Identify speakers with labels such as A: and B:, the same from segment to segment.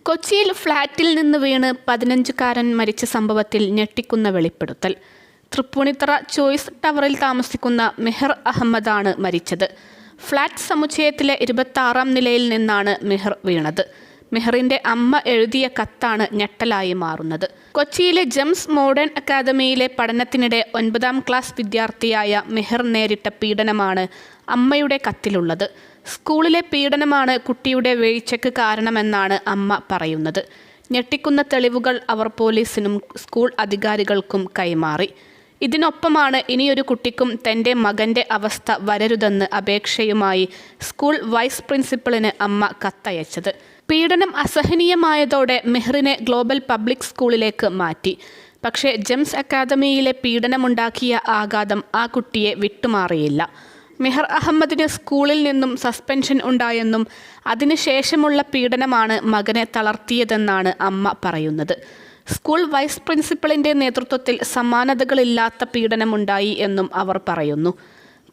A: കൊച്ചിയിൽ ഫ്ളാറ്റിൽ നിന്ന് വീണ് 15-കാരൻ മരിച്ച സംഭവത്തിൽ ഞെട്ടിക്കുന്ന വെളിപ്പെടുത്തൽ. തൃപ്പൂണിത്തറ ചോയ്സ് ടവറിൽ താമസിക്കുന്ന മെഹർ അഹമ്മദാണ് മരിച്ചത്. ഫ്ളാറ്റ് സമുച്ചയത്തിലെ 26-ാം നിലയിൽ നിന്നാണ് മെഹർ വീണത്. മെഹറിന്റെ അമ്മ എഴുതിയ കത്താണ് ഞെട്ടലായി മാറുന്നത്. കൊച്ചിയിലെ ജെംസ് മോഡേൺ അക്കാദമിയിലെ പഠനത്തിനിടെ 9-ാം ക്ലാസ് വിദ്യാർത്ഥിയായ മെഹർ നേരിട്ട പീഡനമാണ് അമ്മയുടെ കത്തിലുള്ളത്. സ്കൂളിലെ പീഡനമാണ് കുട്ടിയുടെ വീഴ്ചയ്ക്ക് കാരണമെന്നാണ് അമ്മ പറയുന്നത്. ഞെട്ടിക്കുന്ന തെളിവുകൾ അവർ പോലീസിനും സ്കൂൾ അധികാരികൾക്കും കൈമാറി. ഇതിനൊപ്പമാണ് ഇനിയൊരു കുട്ടിക്കും തൻ്റെ മകൻ്റെ അവസ്ഥ വരരുതെന്ന് അപേക്ഷയുമായി സ്കൂൾ വൈസ് പ്രിൻസിപ്പലിന് അമ്മ കത്തയച്ചത്. പീഡനം അസഹനീയമായതോടെ മെഹറിനെ ഗ്ലോബൽ പബ്ലിക് സ്കൂളിലേക്ക് മാറ്റി. പക്ഷേ ജെംസ് അക്കാദമിയിലെ പീഡനമുണ്ടാക്കിയ ആഘാതം ആ കുട്ടിയെ വിട്ടുമാറിയില്ല. മെഹർ അഹമ്മദിന് സ്കൂളിൽ നിന്നും സസ്പെൻഷൻ ഉണ്ടായെന്നും അതിനുശേഷമുള്ള പീഡനമാണ് മകനെ തളർത്തിയതെന്നാണ് അമ്മ പറയുന്നത്. സ്കൂൾ വൈസ് പ്രിൻസിപ്പലിൻ്റെ നേതൃത്വത്തിൽ സമാനതകളില്ലാത്ത പീഡനമുണ്ടായി എന്നും അവർ പറയുന്നു.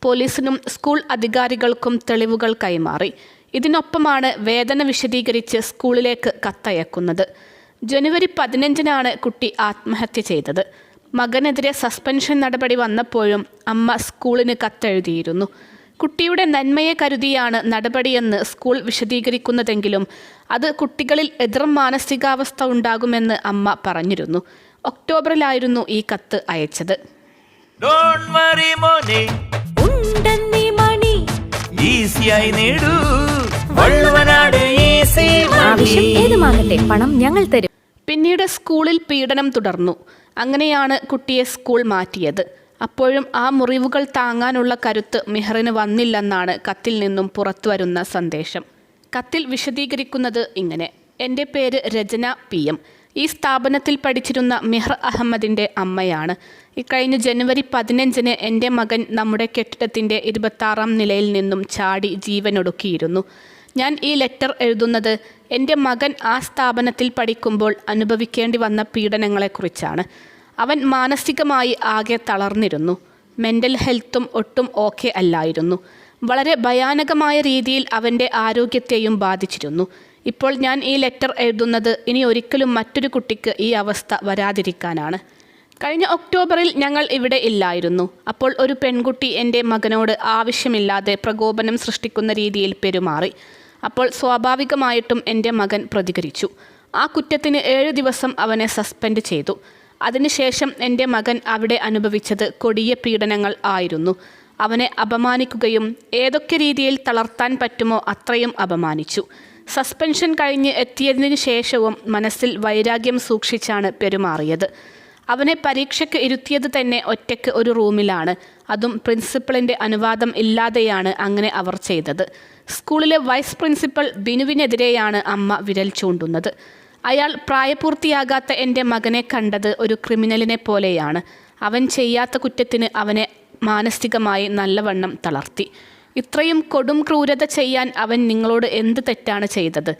A: പോലീസിനും സ്കൂൾ അധികാരികൾക്കും തെളിവുകൾ കൈമാറി. ഇതിനൊപ്പമാണ് വേദന വിശദീകരിച്ച് സ്കൂളിലേക്ക് കത്തയക്കുന്നത്. ജനുവരി 15-നാണ് കുട്ടി ആത്മഹത്യ ചെയ്തത്. മകനെതിരെ സസ്പെൻഷൻ നടപടി വന്നപ്പോഴും അമ്മ സ്കൂളിന് കത്തെഴുതിയിരുന്നു. കുട്ടിയുടെ നന്മയെ കരുതിയാണ് നടപടിയെന്ന് സ്കൂൾ വിശദീകരിക്കുന്നതെങ്കിലും അത് കുട്ടികളിൽ എതിർ മാനസികാവസ്ഥ ഉണ്ടാകുമെന്ന് അമ്മ പറഞ്ഞിരുന്നു. ഒക്ടോബറിലായിരുന്നു ഈ കത്ത് അയച്ചത്.
B: പണം ഞങ്ങൾ തരും.
A: പിന്നീട് സ്കൂളിൽ പീഡനം തുടർന്നു. അങ്ങനെയാണ് കുട്ടിയെ സ്കൂൾ മാറ്റിയത്. അപ്പോഴും ആ മുറിവുകൾ താങ്ങാനുള്ള കരുത്ത് മെഹറിന് വന്നില്ലെന്നാണ് കത്തിൽ നിന്നും പുറത്തുവരുന്ന സന്ദേശം. കത്തിൽ വിശദീകരിക്കുന്നത് ഇങ്ങനെ: എൻ്റെ പേര് രചന PM. ഈ സ്ഥാപനത്തിൽ പഠിച്ചിരുന്ന മെഹർ അഹമ്മദിൻ്റെ അമ്മയാണ്. ഇക്കഴിഞ്ഞ ജനുവരി 15-ന് എൻ്റെ മകൻ നമ്മുടെ കെട്ടിടത്തിൻ്റെ 26-ാം നിലയിൽ നിന്നും ചാടി ജീവനൊടുക്കിയിരുന്നു. ഞാൻ ഈ ലെറ്റർ എഴുതുന്നത് എൻ്റെ മകൻ ആ സ്ഥാപനത്തിൽ പഠിക്കുമ്പോൾ അനുഭവിക്കേണ്ടി വന്ന പീഡനങ്ങളെക്കുറിച്ചാണ്. അവൻ മാനസികമായി ആകെ തളർന്നിരുന്നു. മെൻ്റൽ ഹെൽത്തും ഒട്ടും ഓക്കെ അല്ലായിരുന്നു. വളരെ ഭയാനകമായ രീതിയിൽ അവൻ്റെ ആരോഗ്യത്തെയും ബാധിച്ചിരുന്നു. ഇപ്പോൾ ഞാൻ ഈ ലെറ്റർ എഴുതുന്നത് ഇനി ഒരിക്കലും മറ്റൊരു കുട്ടിക്ക് ഈ അവസ്ഥ വരാതിരിക്കാനാണ്. കഴിഞ്ഞ ഒക്ടോബറിൽ ഞങ്ങൾ ഇവിടെ ഇല്ലായിരുന്നു. അപ്പോൾ ഒരു പെൺകുട്ടി എൻ്റെ മകനോട് ആവശ്യമില്ലാതെ പ്രകോപനം സൃഷ്ടിക്കുന്ന രീതിയിൽ പെരുമാറി. അപ്പോൾ സ്വാഭാവികമായിട്ടും എൻ്റെ മകൻ പ്രതികരിച്ചു. ആ കുറ്റത്തിന് 7 ദിവസം അവനെ സസ്പെൻഡ് ചെയ്തു. അതിനുശേഷം എൻ്റെ മകൻ അവിടെ അനുഭവിച്ചത് കൊടിയ പീഡനങ്ങൾ ആയിരുന്നു. അവനെ അപമാനിക്കുകയും ഏതൊക്കെ രീതിയിൽ തളർത്താൻ പറ്റുമോ അത്രയും അപമാനിച്ചു. സസ്പെൻഷൻ കഴിഞ്ഞ് എത്തിയതിനു ശേഷവും മനസ്സിൽ വൈരാഗ്യം സൂക്ഷിച്ചാണ് പെരുമാറിയത്. അവനെ പരീക്ഷയ്ക്ക് ഇരുത്തിയത് തന്നെ ഒറ്റയ്ക്ക് ഒരു റൂമിലാണ്. അതും പ്രിൻസിപ്പലിൻ്റെ അനുവാദം ഇല്ലാതെയാണ് അങ്ങനെ അവർ ചെയ്തത്. സ്കൂളിലെ വൈസ് പ്രിൻസിപ്പൽ ബിനുവിനെതിരെയാണ് അമ്മ വിരൽ ചൂണ്ടുന്നത്. അയാൾ പ്രായപൂർത്തിയാകാത്ത എൻ്റെ മകനെ കണ്ടത് ഒരു ക്രിമിനലിനെ പോലെയാണ്. അവൻ ചെയ്യാത്ത കുറ്റത്തിന് അവനെ മാനസികമായി നല്ലവണ്ണം തളർത്തി. ഇത്രയും കൊടും ക്രൂരത ചെയ്യാൻ അവൻ നിങ്ങളോട് എന്ത് തെറ്റാണ് ചെയ്തത്?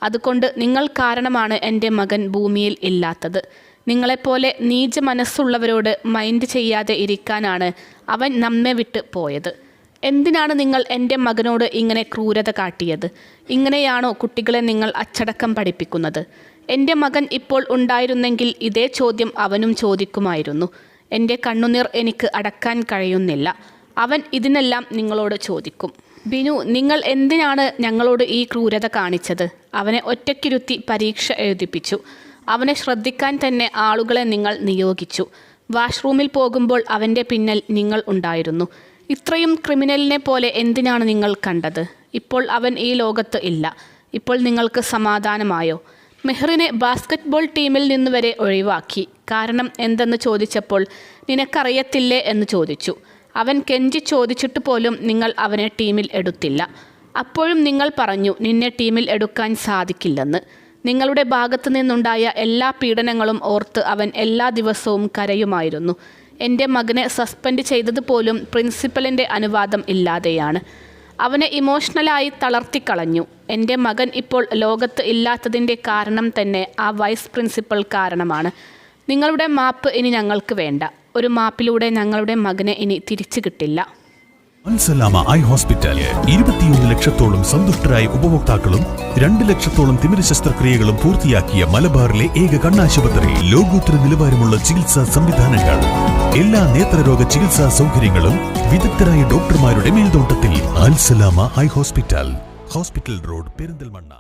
A: അതുകൊണ്ട് നിങ്ങൾ കാരണമാണ് എൻ്റെ മകൻ ഭൂമിയിൽ ഇല്ലാത്തത്. നിങ്ങളെപ്പോലെ നീച മനസ്സുള്ളവരോട് മൈൻഡ് ചെയ്യാതെ ഇരിക്കാനാണ് അവൻ നമ്മെ വിട്ട് പോയത്. എന്തിനാണ് നിങ്ങൾ എൻ്റെ മകനോട് ഇങ്ങനെ ക്രൂരത കാട്ടിയത്? ഇങ്ങനെയാണോ കുട്ടികളെ നിങ്ങൾ അച്ചടക്കം പഠിപ്പിക്കുന്നത്? എൻ്റെ മകൻ ഇപ്പോൾ ഉണ്ടായിരുന്നെങ്കിൽ ഇതേ ചോദ്യം അവനും ചോദിക്കുമായിരുന്നു. എൻ്റെ കണ്ണുനീർ എനിക്ക് അടക്കാൻ കഴിയുന്നില്ല. അവൻ ഇതിനെല്ലാം നിങ്ങളോട് ചോദിക്കും. ബിനു, നിങ്ങൾ എന്തിനാണ് ഞങ്ങളോട് ഈ ക്രൂരത കാണിച്ചത്? അവനെ ഒറ്റയ്ക്കിരുത്തി പരീക്ഷ എഴുതിപ്പിച്ചു. അവനെ ശ്രദ്ധിക്കാൻ തന്നെ ആളുകളെ നിങ്ങൾ നിയോഗിച്ചു. വാഷ്റൂമിൽ പോകുമ്പോൾ അവൻ്റെ പിന്നിൽ നിങ്ങൾ ഉണ്ടായിരുന്നു. ഇത്രയും ക്രിമിനലിനെ പോലെ എന്തിനാണ് നിങ്ങൾ കണ്ടത്? ഇപ്പോൾ അവൻ ഈ ലോകത്ത് ഇല്ല. ഇപ്പോൾ നിങ്ങൾക്ക് സമാധാനമായോ? മെഹറിനെ ബാസ്കറ്റ്ബോൾ ടീമിൽ നിന്ന് വരെ ഒഴിവാക്കി. കാരണം എന്തെന്ന് ചോദിച്ചപ്പോൾ നിനക്കറിയത്തില്ലേ എന്ന് ചോദിച്ചു. അവൻ കെഞ്ചി ചോദിച്ചിട്ട് പോലും നിങ്ങൾ അവനെ ടീമിൽ എടുത്തില്ല. അപ്പോഴും നിങ്ങൾ പറഞ്ഞു നിന്നെ ടീമിൽ എടുക്കാൻ സാധിക്കില്ലെന്ന്. നിങ്ങളുടെ ഭാഗത്തു നിന്നുണ്ടായ എല്ലാ പീഡനങ്ങളും ഓർത്ത് അവൻ എല്ലാ ദിവസവും കരയുമായിരുന്നു. എൻ്റെ മകനെ സസ്പെൻഡ് ചെയ്തതുപോലും പ്രിൻസിപ്പലിൻ്റെ അനുവാദം ഇല്ലാതെയാണ്. അവനെ ഇമോഷണലായി തളർത്തിക്കളഞ്ഞു. എൻ്റെ മകൻ ഇപ്പോൾ ലോകത്ത് ഇല്ലാത്തതിൻ്റെ കാരണം തന്നെ ആ വൈസ് പ്രിൻസിപ്പൽ കാരണമാണ്. നിങ്ങളുടെ മാപ്പ് ഇനി ഞങ്ങൾക്ക് വേണ്ട. ഒരു മാപ്പിലൂടെ ഞങ്ങളുടെ മകനെ ഇനി തിരിച്ചു കിട്ടില്ല.
B: അൽസലാമ ഐ ഹോസ്പിറ്റൽ 21 ലക്ഷത്തോളം സന്തുഷ്ടരായ ഉപഭോക്താക്കളും 2 ലക്ഷത്തോളം തിമിര ശസ്ത്രക്രിയകളും പൂർത്തിയാക്കിയ മലബാറിലെ ഏക കണ്ണാശുപത്രി. ലോകോത്തര നിലവാരമുള്ള ചികിത്സാ സംവിധാനങ്ങൾ, എല്ലാ നേത്രരോഗ ചികിത്സാ സൗകര്യങ്ങളും വിദഗ്ധരായ ഡോക്ടർമാരുടെ മേൽനോട്ടത്തിൽ. Al Salama eye hospital, hospital road, Perinthalmanna.